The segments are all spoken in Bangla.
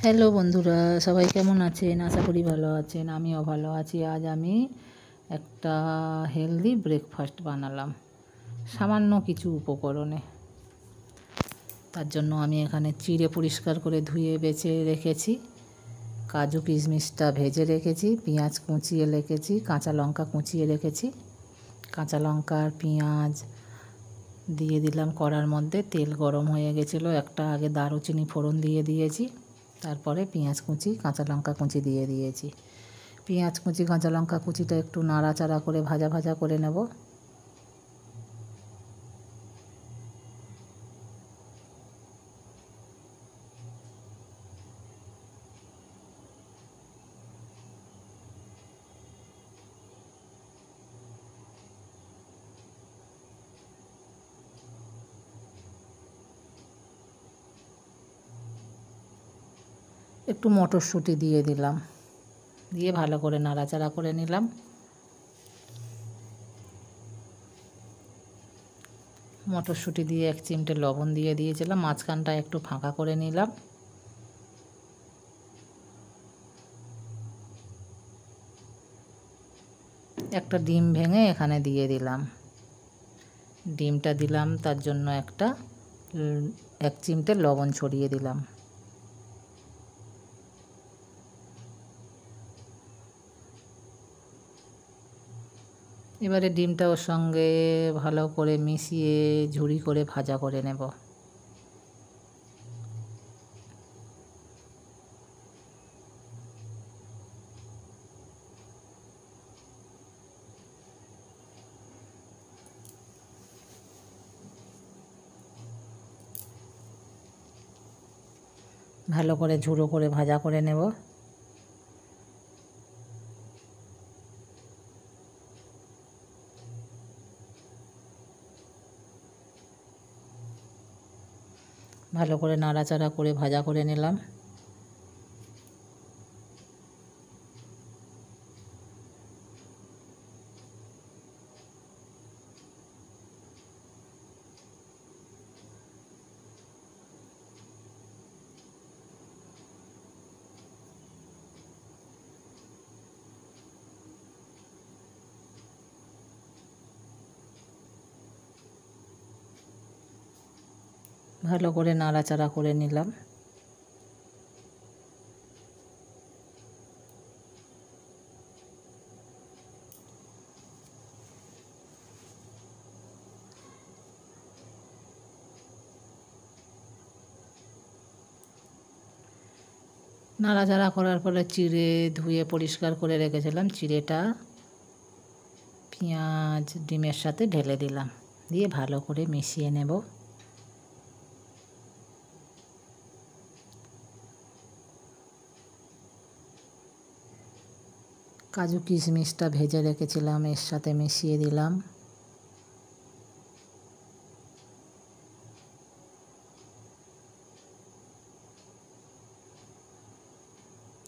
হ্যালো বন্ধুরা, সবাই কেমন আছেন? আশা করি ভালো আছেন। আমিও ভালো আছি। আজ আমি একটা হেলদি ব্রেকফাস্ট বানালাম সামান্য কিছু উপকরণে। তার জন্য আমি এখানে চিড়ে পরিষ্কার করে ধুয়ে বেছে রেখেছি, কাজু কিশমিশটা ভেজে রেখেছি, পেঁয়াজ কুচিয়ে রেখেছি, কাঁচা লঙ্কা কুচিয়ে রেখেছি। কাঁচা লঙ্কা আর পেঁয়াজ দিয়ে দিলাম কড়ার মধ্যে। তেল গরম হয়ে গেছিলো, একটা আগে দারুচিনি ফোড়ন দিয়ে দিয়েছি, তারপরে পেঁয়াজ কুচি কাঁচা লঙ্কা কুচি দিয়ে দিয়েছি। পেঁয়াজ কুচি কাঁচা লঙ্কা কুচিটা একটু নাড়াচাড়া করে ভাজা ভাজা করে নেব। একটু মটরশুঁটি দিয়ে দিলাম, দিয়ে ভালো করে নাড়াচাড়া করে নিলাম। মটরশুঁটি দিয়ে 1 চিমটে লবণ দিয়ে দিয়েছিলাম, মাঝখানটা একটু ফাঁকা করে নিলাম। একটা ডিম ভেঙে এখানে দিয়ে দিলাম। ডিমটা দিলাম, তার জন্য 1 চিমটে লবণ ছড়িয়ে দিলাম। এবারে ডিমটা ওর সঙ্গে ভালো করে মিশিয়ে ঝুরি করে ভাজা করে নেব। ভালো করে ঝুড়ো করে ভাজা করে নেব। ভালো করে নাড়াচাড়া করে ভাজা করে নিলাম। ভালো করে নাড়াচাড়া করে নিলাম। নাড়াচাড়া করার পরে চিড়ে ধুয়ে পরিষ্কার করে রেখেছিলাম, চিড়েটা পেঁয়াজ ডিমের সাথে ঢেলে দিলাম, দিয়ে ভালো করে মিশিয়ে নেব। কাজু কিশমিশটা ভেজে রেখেছিলাম, এর সাথে মিশিয়ে দিলাম।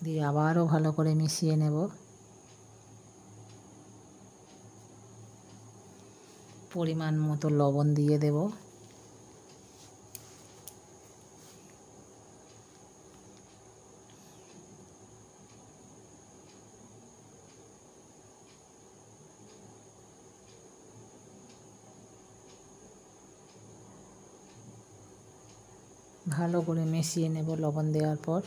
দিয়ে আবারও ভালো করে মিশিয়ে নেব। পরিমাণ মতো লবণ দিয়ে দেব। ভালো করে মিশিয়ে নেব লবণ দেওয়ার পর।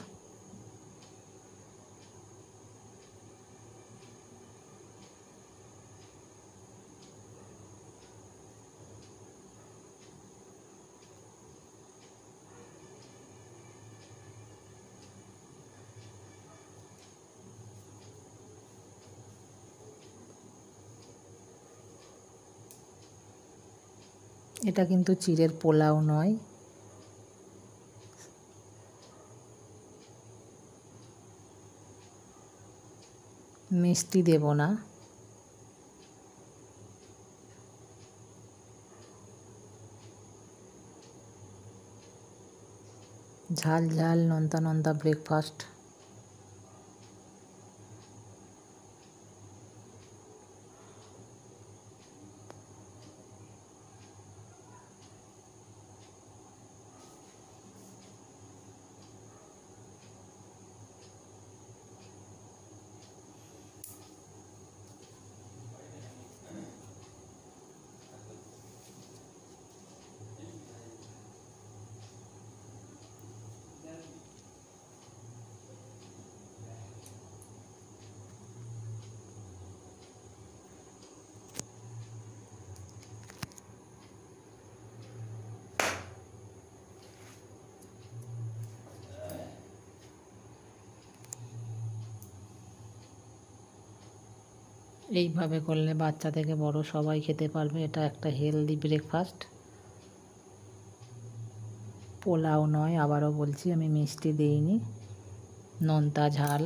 এটা কিন্তু চিড়ের পোলাও নয়, মিষ্টি দেব না। ঝাল ঝাল নোনতা নোনতা ব্রেকফাস্ট। এইভাবে করলে বাচ্চা থেকে বড় সবাই খেতে পারবে। এটা একটা হেলদি ব্রেকফাস্ট। পোলাও নয়, আবারও বলছি, আমি মিষ্টি দিইনি, নোনতা ঝাল।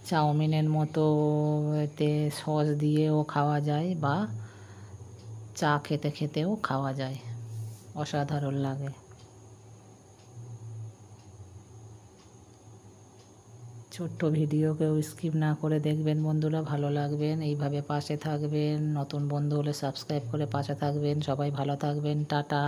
চাউমিনের মতো এতে সস দিয়েও খাওয়া যায় বা চা খেতে খেতেও খাওয়া যায়, অসাধারণ লাগে। ছোট্ট ভিডিও কেউ স্কিপ না করে দেখবেন বন্ধুরা, ভালো লাগবেন। এইভাবে পাশে থাকবেন, নতুন বন্ধু হলে সাবস্ক্রাইব করে পাশে থাকবেন। সবাই ভালো থাকবেন, টাটা।